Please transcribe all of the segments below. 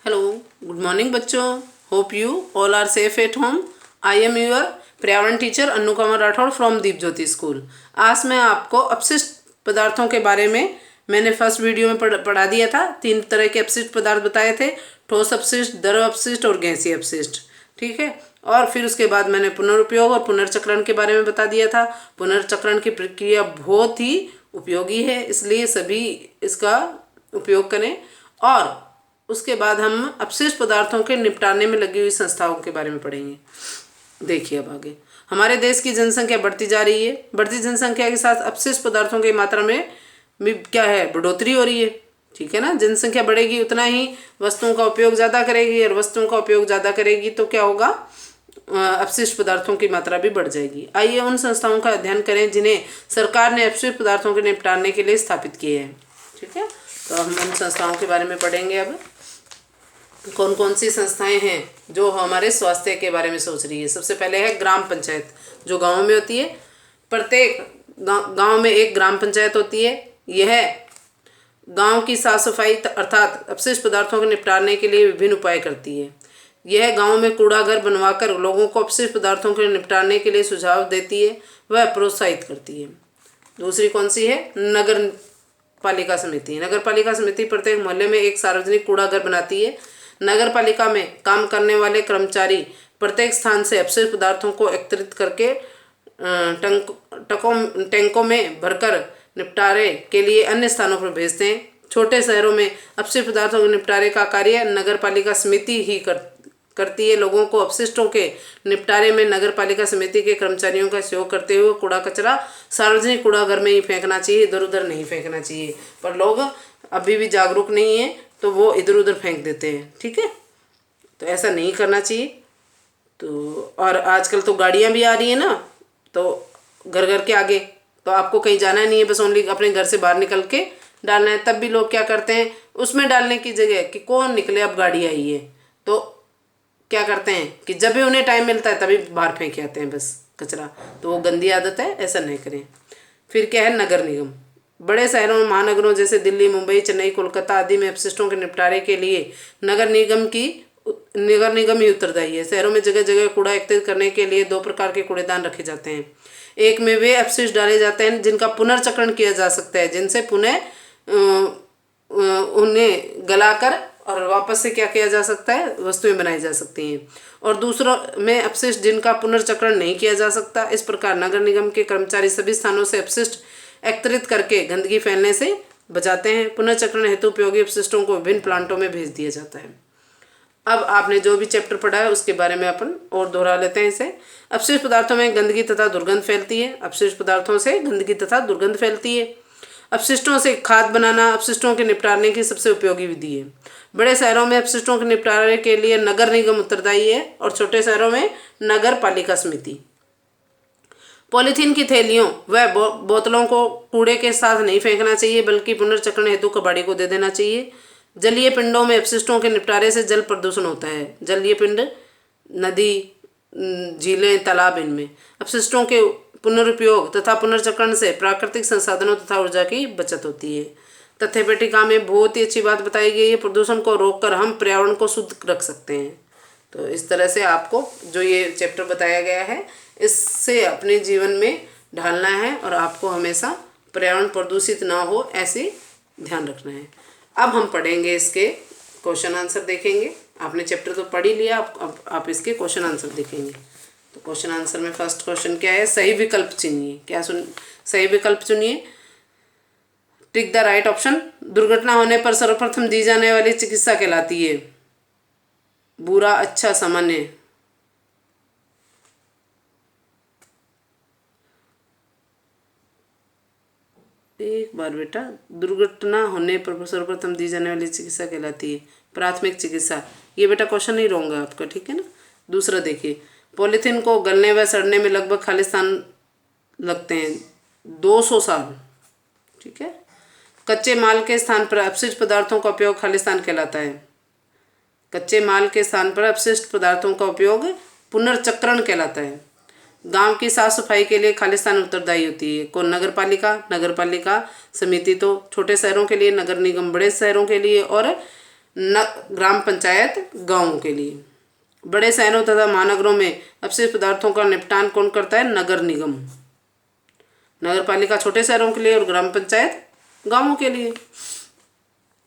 Hello, good morning बच्चों। Hope you all are safe at home. I am your पर्यावरण teacher Anu Kumar Rathore from Deep Jyoti school. आज मैं आपको अपशिष्ट पदार्थों के बारे में मैंने फर्स्ट वीडियो में पढ़ा दिया था। 3 तरह के अपशिष्ट पदार्थ बताए थे, ठोस अपशिष्ट, द्रव अपशिष्ट और गैसीय अपशिष्ट। ठीक है। और फिर उसके बाद मैंने पुनरुपयोग और पुनर्चक्रण के बारे में बता दिया था। पुनर्चक्रण की प्रक्रिया बहुत ही उपयोगी है, इसलिए सभी इसका उपयोग करें। और उसके बाद हम अपशिष्ट पदार्थों के निपटाने में लगी हुई संस्थाओं के बारे में पढ़ेंगे। देखिए अब आगे, हमारे देश की जनसंख्या बढ़ती जा रही है। बढ़ती जनसंख्या के साथ अपशिष्ट पदार्थों की मात्रा में भी क्या है, बढ़ोतरी हो रही है। ठीक है ना। जनसंख्या बढ़ेगी उतना ही वस्तुओं का उपयोग ज़्यादा करेगी, और वस्तुओं का उपयोग ज़्यादा करेगी तो क्या होगा, अपशिष्ट पदार्थों की मात्रा भी बढ़ जाएगी। आइए उन संस्थाओं का अध्ययन करें जिन्हें सरकार ने अपशिष्ट पदार्थों के निपटाने के लिए स्थापित किए हैं। ठीक है, तो हम उन संस्थाओं के बारे में पढ़ेंगे। अब कौन कौन सी संस्थाएं हैं जो हमारे स्वास्थ्य के बारे में सोच रही है। सबसे पहले है ग्राम पंचायत, जो गाँव में होती है। प्रत्येक गाँव में एक ग्राम पंचायत होती है। यह गांव की साफ सफाई अर्थात अपशिष्ट पदार्थों के निपटाने के लिए विभिन्न उपाय करती है। यह गांव में कूड़ा घर बनवाकर लोगों को अपशिष्ट पदार्थों के निपटाने के लिए सुझाव देती है, वह प्रोत्साहित करती है। दूसरी कौन सी है, नगर पालिका समिति। नगर पालिका समिति प्रत्येक मोहल्ले में एक सार्वजनिक कूड़ा घर बनाती है। नगर पालिका में काम करने वाले कर्मचारी प्रत्येक स्थान से अपशिष्ट पदार्थों को एकत्रित करके टैंकों में भरकर निपटारे के लिए अन्य स्थानों पर भेजते हैं। छोटे शहरों में अपशिष्ट पदार्थों के निपटारे का कार्य नगर पालिका समिति ही करती है। लोगों को अपशिष्टों के निपटारे में नगर पालिका समिति के कर्मचारियों का सहयोग करते हुए कूड़ा कचरा सार्वजनिक कूड़ा घर में ही फेंकना चाहिए, इधर उधर नहीं फेंकना चाहिए। पर लोग अभी भी जागरूक नहीं है तो वो इधर उधर फेंक देते हैं। ठीक है, तो ऐसा नहीं करना चाहिए। तो और आजकल तो गाड़ियाँ भी आ रही है ना, तो घर घर के आगे तो आपको कहीं जाना नहीं है, बस ओनली अपने घर से बाहर निकल के डालना है। तब भी लोग क्या करते हैं, उसमें डालने की जगह कि कौन निकले, अब गाड़ी आई है, तो क्या करते हैं कि जब भी उन्हें टाइम मिलता है तभी बाहर फेंक आते हैं बस कचरा। तो वो गंदी आदत है, ऐसा नहीं करें। फिर क्या है, नगर निगम। बड़े शहरों महानगरों जैसे दिल्ली, मुंबई, चेन्नई, कोलकाता आदि में अपशिष्टों के निपटारे के लिए नगर निगम ही उत्तरदायी है। शहरों में जगह जगह कूड़ा एकत्रित करने के लिए 2 प्रकार के कूड़ेदान रखे जाते हैं। एक में वे अपशिष्ट डाले जाते हैं जिनका पुनर्चक्रण किया जा सकता है, जिनसे पुनः उन्हें गलाकर और वापस से क्या किया जा सकता है, वस्तुएं बनाई जा सकती हैं। और दूसरों में अपशिष्ट जिनका पुनर्चक्रण नहीं किया जा सकता। इस प्रकार नगर निगम के कर्मचारी सभी स्थानों से अपशिष्ट एकत्रित करके गंदगी फैलने से बचाते हैं। पुनर्चक्रण हेतु उपयोगी अपशिष्टों को विभिन्न प्लांटों में भेज दिया जाता है। अब आपने जो भी चैप्टर पढ़ा है उसके बारे में अपन और दोहरा लेते हैं इसे। अपशिष्ट पदार्थों में गंदगी तथा दुर्गंध फैलती है। अपशिष्ट पदार्थों से गंदगी तथा दुर्गंध फैलती है। अपशिष्टों से खाद बनाना अपशिष्टों के निपटारे की सबसे उपयोगी विधि है। बड़े शहरों में अपशिष्टों के निपटारे के लिए नगर निगम उत्तरदायी है और छोटे शहरों में नगर पालिका समिति। पॉलीथीन की थैलियों व बोतलों को कूड़े के साथ नहीं फेंकना चाहिए, बल्कि पुनर्चक्रण हेतु कबाड़ी को दे देना चाहिए। जलीय पिंडों में अपशिष्टों के निपटारे से जल प्रदूषण होता है। जलीय पिंड, नदी, झीलें, तालाब, इनमें अपशिष्टों के पुनरुपयोग तथा पुनर्चक्रण से प्राकृतिक संसाधनों तथा ऊर्जा की बचत होती है। तथ्य पेटिका में बहुत ही अच्छी बात बताई गई है। प्रदूषण को रोककर हम पर्यावरण को शुद्ध रख सकते हैं। तो इस तरह से आपको जो ये चैप्टर बताया गया है इससे अपने जीवन में ढालना है और आपको हमेशा पर्यावरण प्रदूषित ना हो ऐसे ध्यान रखना है। अब हम पढ़ेंगे इसके क्वेश्चन आंसर देखेंगे। आपने चैप्टर तो पढ़ ही लिया, आप इसके क्वेश्चन आंसर देखेंगे। तो क्वेश्चन आंसर में फर्स्ट क्वेश्चन क्या है, सही विकल्प चुनिए। सही विकल्प चुनिए। Tick the right option. दुर्घटना होने पर सर्वप्रथम दी जाने वाली चिकित्सा कहलाती है बुरा, अच्छा, सामान्य। एक बार बेटा, दुर्घटना होने पर सर्वप्रथम दी जाने वाली चिकित्सा कहलाती है प्राथमिक चिकित्सा। ये बेटा क्वेश्चन नहीं रॉन्ग है आपका, ठीक है ना। दूसरा देखिए, पॉलीथीन को गलने व सड़ने में लगभग खालिस्तान लगते हैं 200 साल। ठीक है। कच्चे माल के स्थान पर अपशिष्ट पदार्थों का उपयोग खालिस्तान कहलाता है। कच्चे माल के स्थान पर अपशिष्ट पदार्थों का उपयोग पुनर्चक्रण कहलाता है। गांव की साफ सफाई के लिए खालिस्तान उत्तरदायी होती है। कौन, नगर पालिका समिति तो छोटे शहरों के लिए, नगर निगम बड़े शहरों के लिए, और ग्राम पंचायत गाँवों के लिए। बड़े शहरों तथा महानगरों में अपशिष्ट पदार्थों का निपटान कौन करता है? नगर निगम। नगर पालिका छोटे शहरों के लिए और ग्राम पंचायत गाँवों के लिए।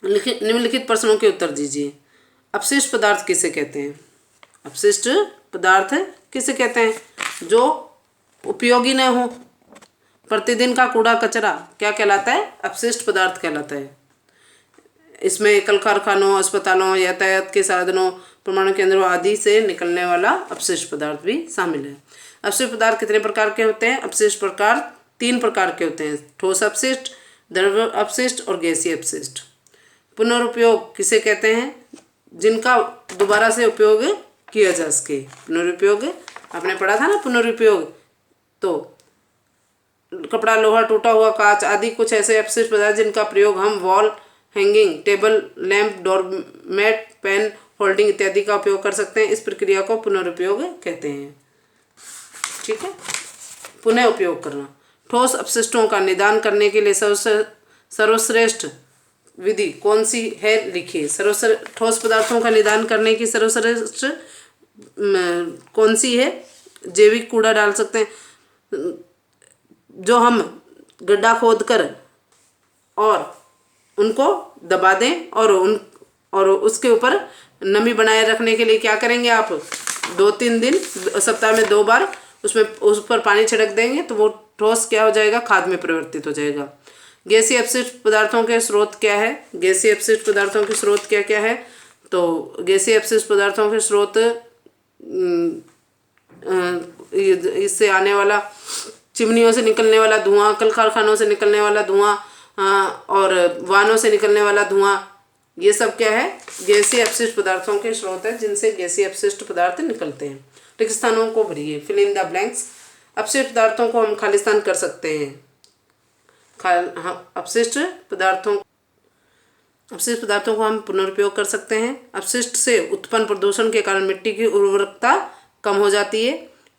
निम्नलिखित प्रश्नों के उत्तर दीजिए। अपशिष्ट पदार्थ किसे कहते हैं? अपशिष्ट पदार्थ किसे कहते हैं? जो उपयोगी न हो। प्रतिदिन का कूड़ा कचरा क्या कहलाता है? अपशिष्ट पदार्थ कहलाता है। इसमें कल कारखानों, अस्पतालों, यातायात के साधनों, परमाणु केंद्रों आदि से निकलने वाला अपशिष्ट पदार्थ भी शामिल है। अपशिष्ट पदार्थ कितने प्रकार के होते हैं? अपशिष्ट प्रकार 3 प्रकार के होते हैं। ठोस अपशिष्ट, द्रव अपशिष्ट और गैसीय अपशिष्ट। पुनरुपयोग किसे कहते हैं? जिनका दोबारा से उपयोग किया जा सके। पुनरुपयोग आपने पढ़ा था ना, पुनरुपयोग। तो कपड़ा, लोहा, टूटा हुआ कांच आदि कुछ ऐसे अपशिष्ट पदार्थ जिनका प्रयोग हम wall hanging, table lamp, doormat, pen holding इत्यादि का उपयोग कर सकते हैं। इस प्रक्रिया को पुनरुपयोग कहते हैं। ठीक है। पुनः उपयोग करना। ठोस अपशिष्टों का निदान करने के लिए सर्वश्रेष्ठ विधि कौन सी है? लिखिए। ठोस पदार्थों का निदान करने की सर्वश्रेष्ठ कौन सी है? जैविक कूड़ा डाल सकते हैं, जो हम गड्ढा खोद कर और उनको दबा दें और उसके ऊपर नमी बनाए रखने के लिए क्या करेंगे आप? 2-3 दिन, सप्ताह में 2 बार उसमें उस पर पानी छिड़क देंगे तो वो ठोस क्या हो जाएगा? खाद में परिवर्तित हो जाएगा। गैसीय अपशिष्ट पदार्थों के स्रोत क्या है? गैसीय अपशिष्ट पदार्थों के स्रोत क्या क्या है? तो गैसीय अपशिष्ट पदार्थों के स्रोत इससे आने वाला, चिमनियों से निकलने वाला धुआं, कल कारखानों से निकलने वाला धुआं और वाहनों से निकलने वाला धुआं, ये सब क्या है? गैसीय अपशिष्ट पदार्थों के स्रोत है जिनसे गैसीय अपशिष्ट पदार्थ निकलते हैं। रिक्त स्थानों को भरिए। Fill in the blanks. अपशिष्ट पदार्थों को हम खालिस्तान कर सकते हैं। अपशिष्ट पदार्थों को हम पुनरुपयोग कर सकते हैं। अपशिष्ट से उत्पन्न प्रदूषण के कारण मिट्टी की उर्वरकता कम हो जाती है।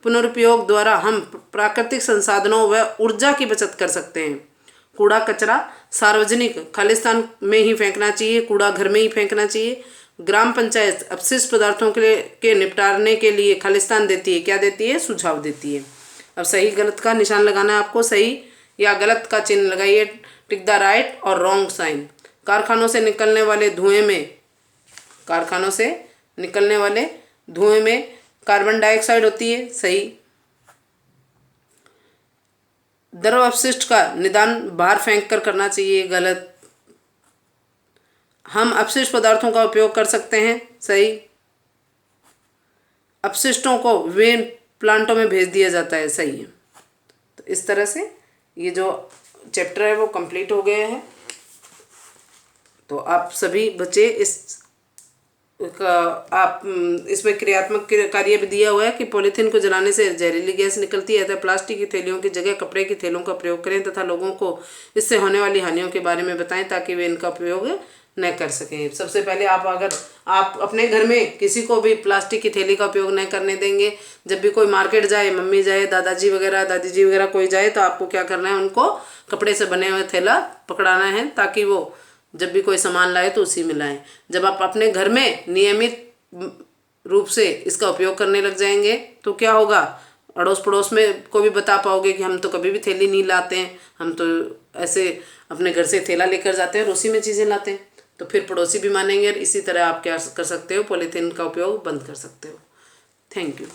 पुनरुपयोग द्वारा हम प्राकृतिक संसाधनों व ऊर्जा की बचत कर सकते हैं। कूड़ा कचरा सार्वजनिक खालिस्तान में ही फेंकना चाहिए, कूड़ा घर में ही फेंकना चाहिए। ग्राम पंचायत अपशिष्ट पदार्थों के निपटारे के लिए खालिस्तान देती है। क्या देती है? सुझाव देती है। अब सही गलत का निशान लगाना है आपको। सही या गलत का चिन्ह लगाइए। टिक द राइट और रॉन्ग साइन। कारखानों से निकलने वाले धुएं में कार्बन डाइऑक्साइड होती है। सही। द्रव अपशिष्ट का निदान बाहर फेंक कर करना चाहिए। गलत। हम अपशिष्ट पदार्थों का उपयोग कर सकते हैं। सही। अपशिष्टों को विभिन्न प्लांटों में भेज दिया जाता है। सही है। तो इस तरह से ये जो चैप्टर है वो कंप्लीट हो गया है। तो आप सभी बच्चे इसमें क्रियात्मक कार्य भी दिया हुआ है कि पॉलीथीन को जलाने से जहरीली गैस निकलती है, अतः प्लास्टिक की थैलियों की जगह कपड़े की थैलों का प्रयोग करें तथा लोगों को इससे होने वाली हानियों के बारे में बताएं ताकि वे इनका उपयोग न कर सकें। सबसे पहले अगर आप अपने घर में किसी को भी प्लास्टिक की थैली का उपयोग न करने देंगे, जब भी कोई मार्केट जाए, मम्मी जाए, दादाजी वगैरह कोई जाए, तो आपको क्या करना है? उनको कपड़े से बने हुए थैला पकड़ाना है ताकि वो जब भी कोई सामान लाए तो उसी में लाएं। जब आप अपने घर में नियमित रूप से इसका उपयोग करने लग जाएंगे तो क्या होगा? अड़ोस पड़ोस में को भी बता पाओगे कि हम तो कभी भी थैली नहीं लाते हैं, हम तो ऐसे अपने घर से थैला लेकर जाते हैं और उसी में चीज़ें लाते हैं। तो फिर पड़ोसी भी मानेंगे और इसी तरह आप क्या कर सकते हो? पॉलीथीन का उपयोग बंद कर सकते हो। Thank you.